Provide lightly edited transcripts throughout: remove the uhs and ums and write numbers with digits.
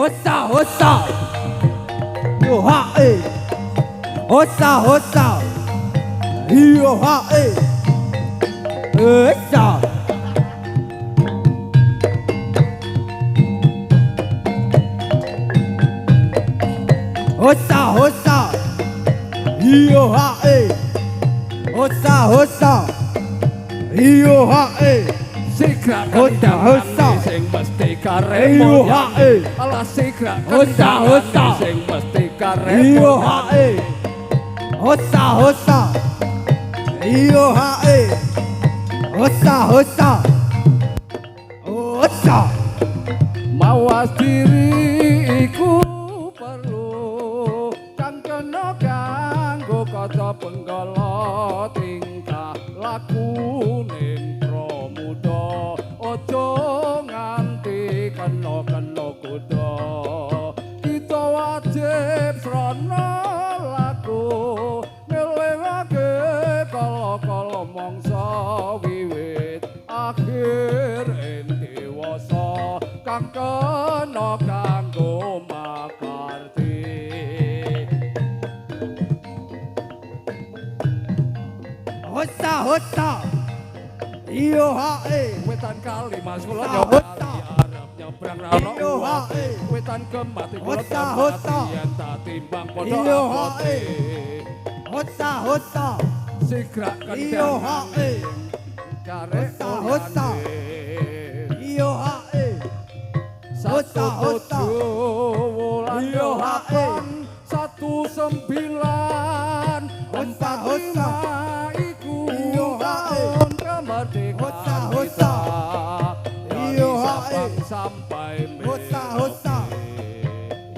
Hossa hossa Yo ha eh Hossa hossa Yo ha eh Hossa Hossa hossa Yo ha eh Hossa hossa Yo ha eh Sigra Hossa hossa sing mesti karep alah sigra Hossa hossa sing mesti karep Yo ha eh Hossa hossa Yo ha eh Hossa hossa Hossa mawas diri iku perlu kang kena kanggo kaca penggala tingkah laku ning pramuda aja nganti kena kuda kita wajib srana laku ngelingake kala-kala mangsa wiwit akhir dewasa kang kena kanggo makarti Hossa hossa Yo ha eh wetan kali mas kula Hossa, nyoba arep nyebrang rano Iyo, ha, eh. wetan kemati kula Hossa, hossa. yen tak timbang padha Iyo, ha, abote Hossa hossa sigra Iyo ha eh karek Hossa, hossa. Yo ha eh Satu hossa. wulan Iyo, ha, yohapan 1945 Hossa, hossa. iku Iyo, ha, tahun kemerdekaan Hossa, hossa. kita dari Iyo, ha, Sabang sampai Hossa, hossa.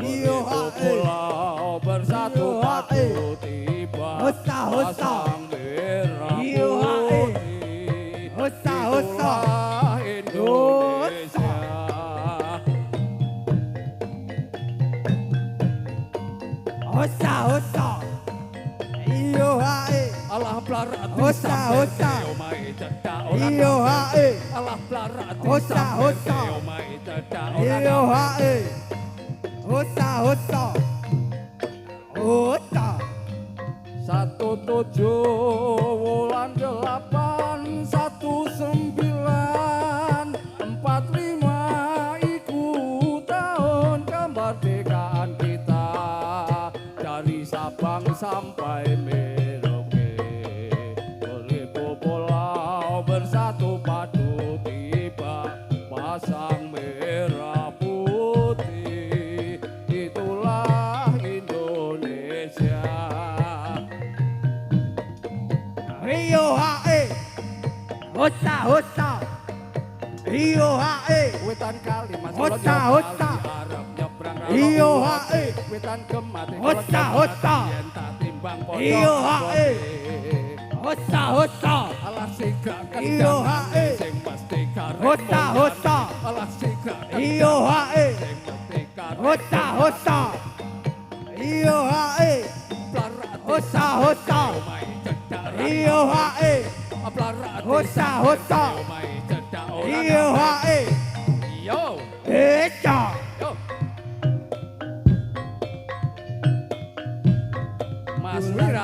Iyo, ha, Mereka pulau bersatu Iyo, ha, padu tiba Hossa, hossa. pasang merah Iyo, ha, putih. Hossa, hossa. Itulah Indonesia. Hossa hossa Iyo ha eh Allah pelarat Hossa, hossa. Iyo ha eh Allah pelarat Hossa, hossa. Iyo ha eh Hossa hossa Hossa 17 wulan 8 1945 iku tahun kemerdekaan kita dari Sabang sampai Merauke beribu pulau bersatu padu tiba pasang merah putih itulah Indonesia. Iyo ha eh Hossa hossa Iyo ha eh Wetan kali mas Hossa, hossa. Arab nyebrang Iyo, ha, eh. Wetan kemati Hossa, hossa. yen tak timbang podo Iyo, ha, abote. eh. Hossa hossa Alah sigra Iyo, ha, eh. sing mesti karep Hossa, mulyani. hossa. Alah sigra Iyo, ha, eh. sing mesti karep Hossa hossa Iyo ha eh pelarat Hossa, hossa. omahe cedak Iyo ha eh pelarat Hossa, hossa. omahe cedak ora Iyo ha eh yo Eca yo Mas Wira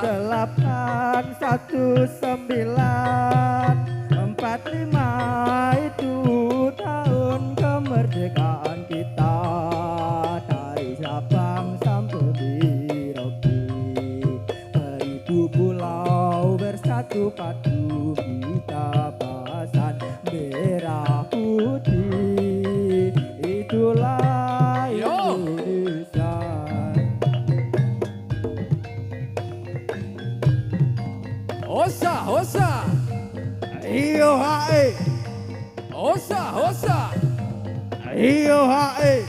81945 itu tahun kemerdekaan kita dari Sabang sampai Merauke beribu pulau bersatu padu kita pasang merah putih itulah Yo. Indonesia. Hossa hossa Iyo ha eh hossa hossa Iyo ha eh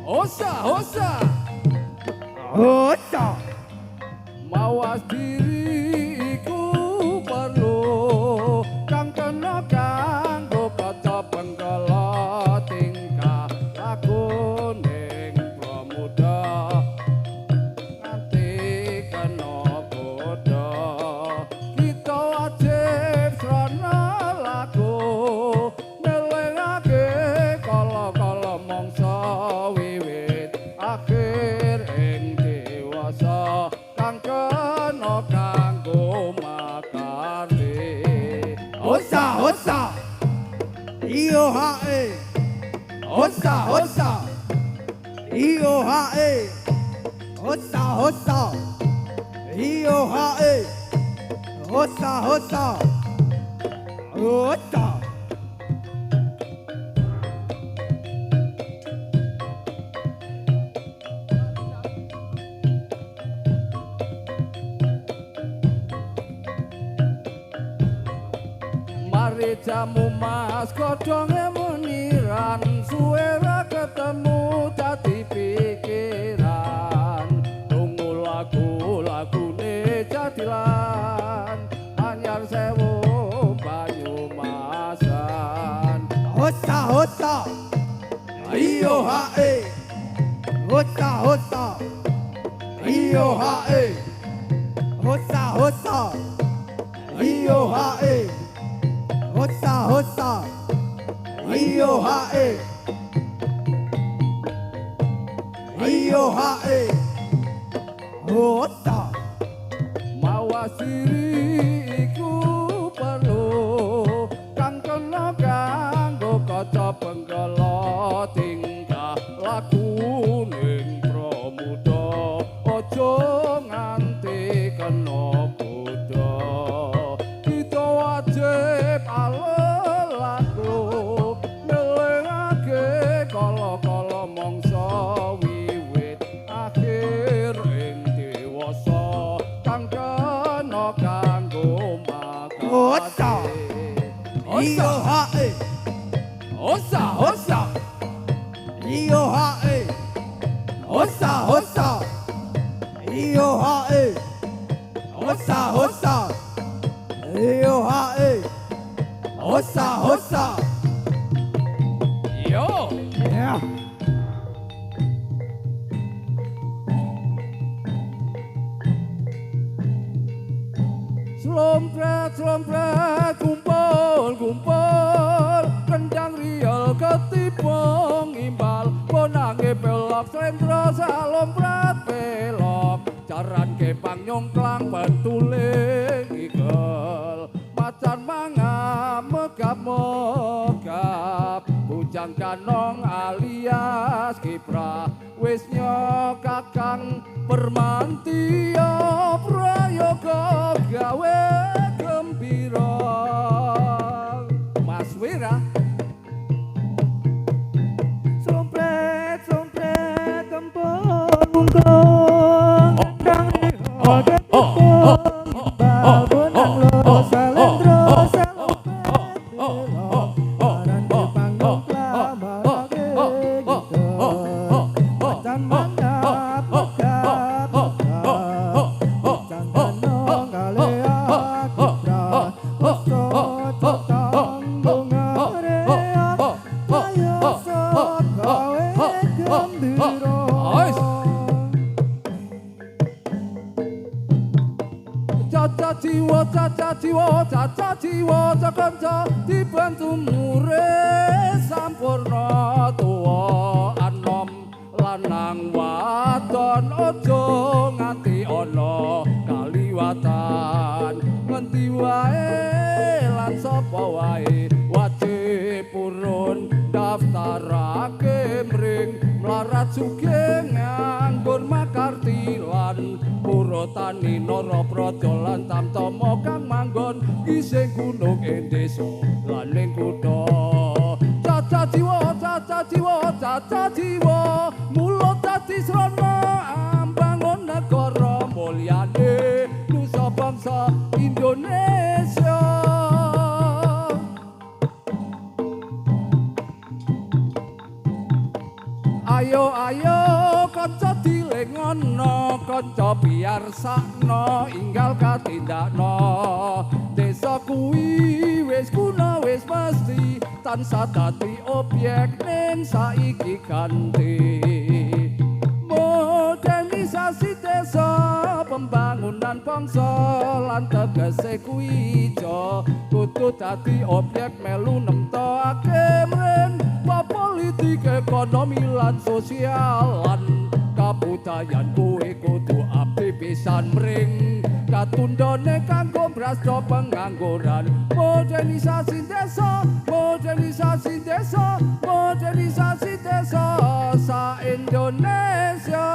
hossa hossa Hossa mawas diri iku perlu kang kena kanggo kaca penggala tingkah laku ning pramuda nganti kena kuda kita wajib srana laku nelengake kala-kala mangsa wiwit Osa, iyo hae. Osa, osa, iyo hae. Osa, osa, iyo hae. Osa, osa, osa. Mari jamu mas kodonge muniran suwera ketemu dadi pikiran tunggu lagu-lagune jadilan anyar sewu Banyumasan. Osa, osa, iyo hae. Osa, osa, iyo hae. Osa, osa, iyo hae. Osa, osa, iyo hae. Iyo hae. Osa. Mawa siri iku perlu kang kena kanggo kaca penggala tingkah laku ning pramuda aja nganti kena bodho kita wajib alelaku nelengake kala-kala mangsa wiwit akhir ing dewasa kang kena kanggo Osa. Iyo hae. Osa, osa, Iyo hae. Osa, osa, iyo hae. Osa, osa, iyo hae. Osa, osa. yo. Yeah. Slompret, kumpul, kendang riel ketipung imbal, bonange pelok, slendro salompret pelok, jaran kepang nyongklang bentuling igel, macan mangap megap, bujang kanong alias kiprah, wis nyokakang permantia prayoga gawe gembira. Mas Wira Sompret, sompret, kempul, mungkung, kendang riho, ketipung, imbal, bonang lo, salendro, salompret, belok, jaran kepang nyongklang, balage gitu, macan mangap, megap, bujang kanong alias kiprah, weso cotong bunga reak, ayo sok gawe gembira. Caca jiwa, cakanca dibantu mure sampurna tuwa anom lanang wadon ojo nganti ana kaliwatan ngendi wae lan sapa wae wajib purun daftarake mring mlarat sugih nganggur makarti lan Purotani Narapraja lan Tamtama kang manggon isih gunung ing desa lan ning kutha. Caca jiwa, mulut dadi srana ambangun negara mulyane nusa bangsa Indonesia. Ayo kanca dilengono, kanca biarsakno inggal katindakno. Desa kuwi wis kuna wis mesti tansah dadi objek ning saiki ganti. Modernisasi desa, pembangunan bangsa lan tegese kuwi ijo kudu dadi objek melu nemtokake mren politik ekonomi lan sosial lan kabudayan kuwi kudu abdi pisan mring katundone kanggo brasta pengangguran modernisasi desa modernisasi desa modernisasi desa sa Indonesia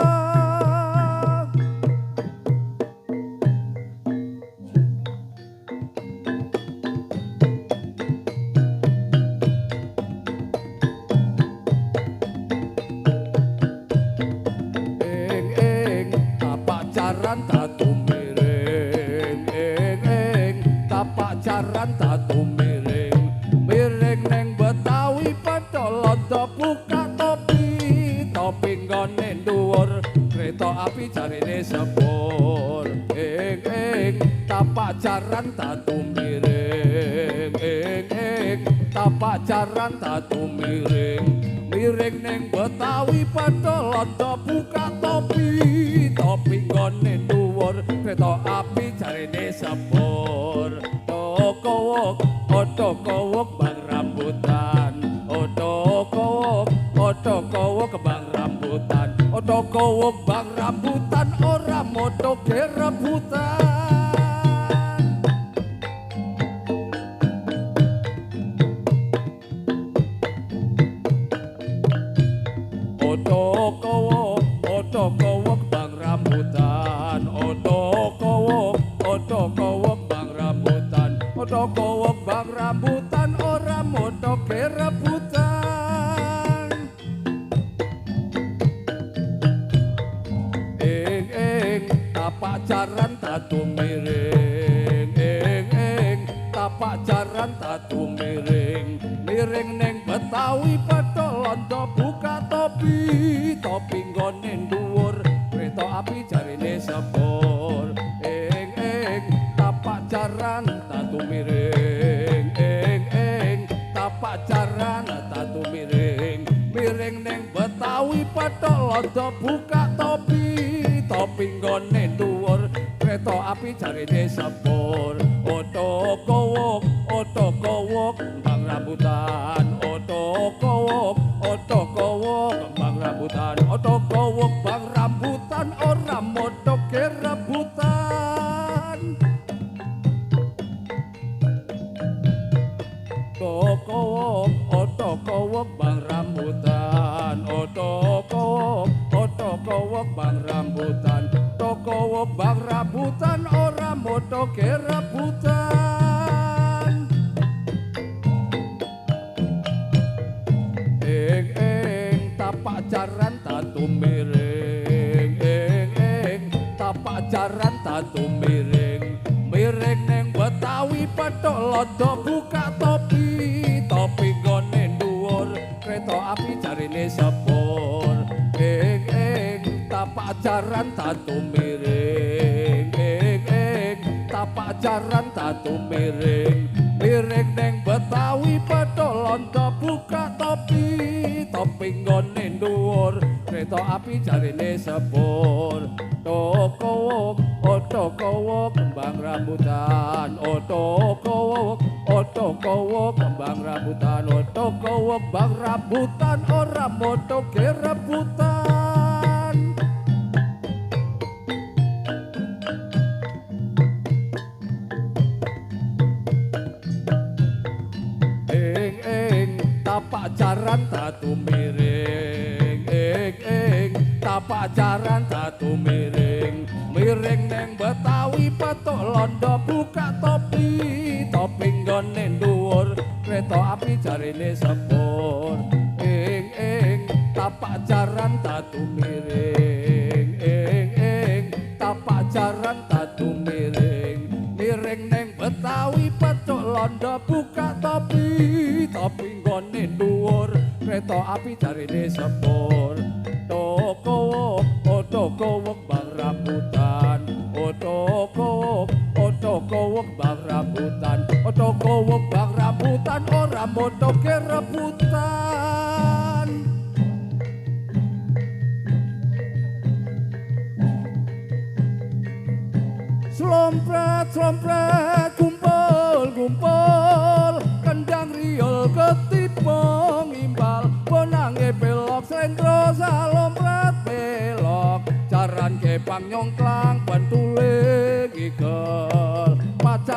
tatu miring miring neng Betawi padha londo buka topi topi nggone dhuwur kereta api jarine sepur tapak jaran tatu miring tapak jaran tatu miring miring neng Betawi padha londo buka topi topi nggone dhuwur kereta api jarine sepur Otokowok bang rambutan Otokowok bang rambutan Otokowok bang rambutan ora motoke rebutan Otokowok bang rambutan Otokowok bang rambutan Otokowok bang rambutan ora motoke rebutan tapak jaran tatu miring tapak jaran tatu miring miring neng Betawi padha londo buka topi topi nggone dhuwur kereta api jarine sepur tapak jaran tatu miring tapak jaran tatu miring miring neng Betawi padha londo buka topi topi nggone dhuwur kereta api jarine sepur Otokowok bang rambutan Otokowok bang rambutan Otokowok bang rambutan ora motoke rebutan Otokowok bang rambutan Otokowok bang rambutan Otokowok bang rambutan ora motoke rebutan tapak jaran tatu miring tapak jaran tatu miring miring neng Betawi padha londo buka topi topi nggone dhuwur kereta api jarine sepur tapak jaran tatu miring tapak jaran tatu miring miring neng Betawi padha londo buka topi topi nggone dhuwur kereta api jarine sepur Otokowok kembang rambutan Otokowok kembang rambutan Otokowok bang rambutan ora motoke rebutan tapak jaran tatu miring tapak jaran tatu miring miring neng Betawi patok londo buka topi topi nggone dhuwur kereta api jarine sepur tapak jaran tatu miring tapak jaran tatu miring miring neng Betawi patok londo buka topi topi nggone dhuwur kereta api jarine sepur Otokowok bang rambutan Otokowok bang rambutan Otokowok bang rambutan ora motoke rebutan Slompret slompret kumpul kumpul kendang riol ketipong imbal bonange belok slendro salompret belok jaran kepang nyongklang bantule iki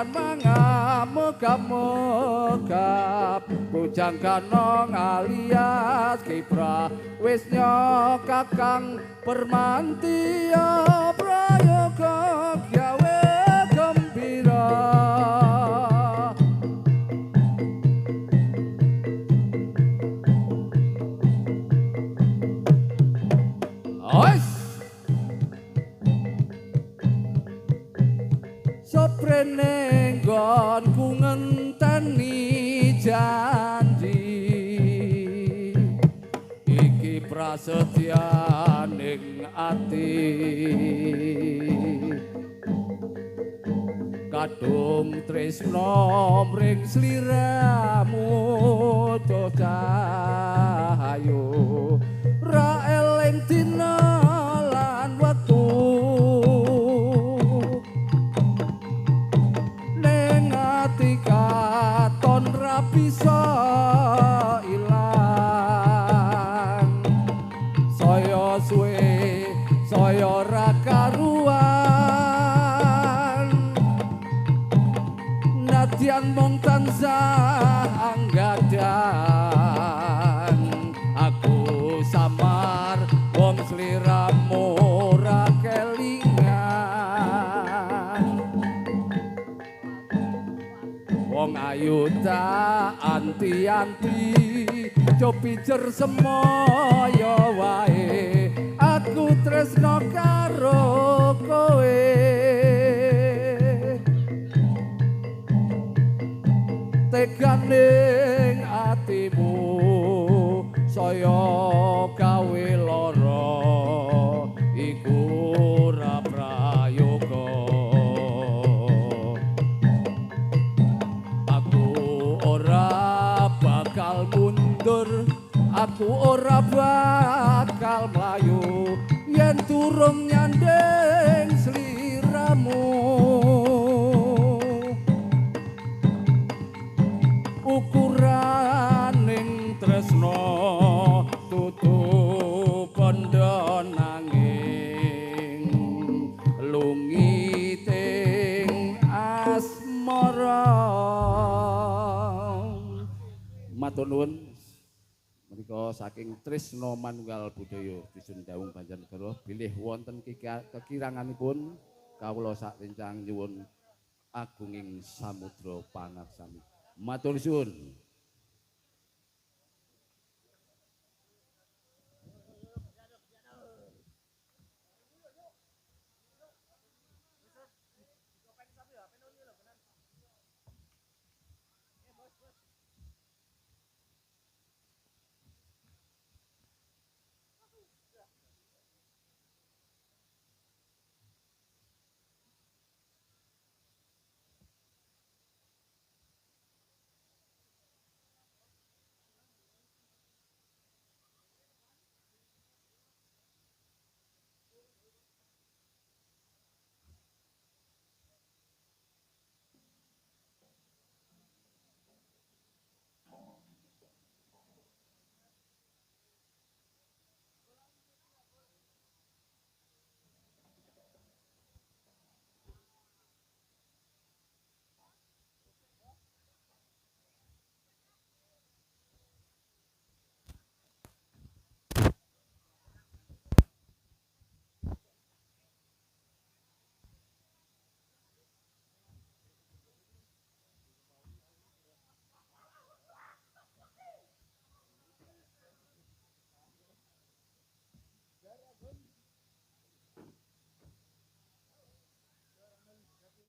lan mangamegap-megap bujang kanong alias kipra wis kakang permantia prayoga gawe gembira Ois Soprene nggonku ngenteni janji iki prasetyaning ati kadung tresno mring sliramu cahayu ra eling dina lan wektu ning ati katon ra bisa ilang saya suwe saya ra karuan nadyan mung tansah anggadan aku samar wong sliramu ra kelingan wong ayu tak anti-anti copijer semoyo wae aku tresno karo kowe teganing atimu saya gawe lara iku ora prayoga aku ora bakal mundur aku ora bakal mlayu yen durung nyandeng sliramu ukuraning tresno tutup kandha nanging lungiting asmara matur nuwun menika saking Trisno Manunggal Budaya Dusun Daung Banjarnegara bilih wonten kekiranganipun kawula sak rencang nyuwun agunging samudra pangarsami matur suwun.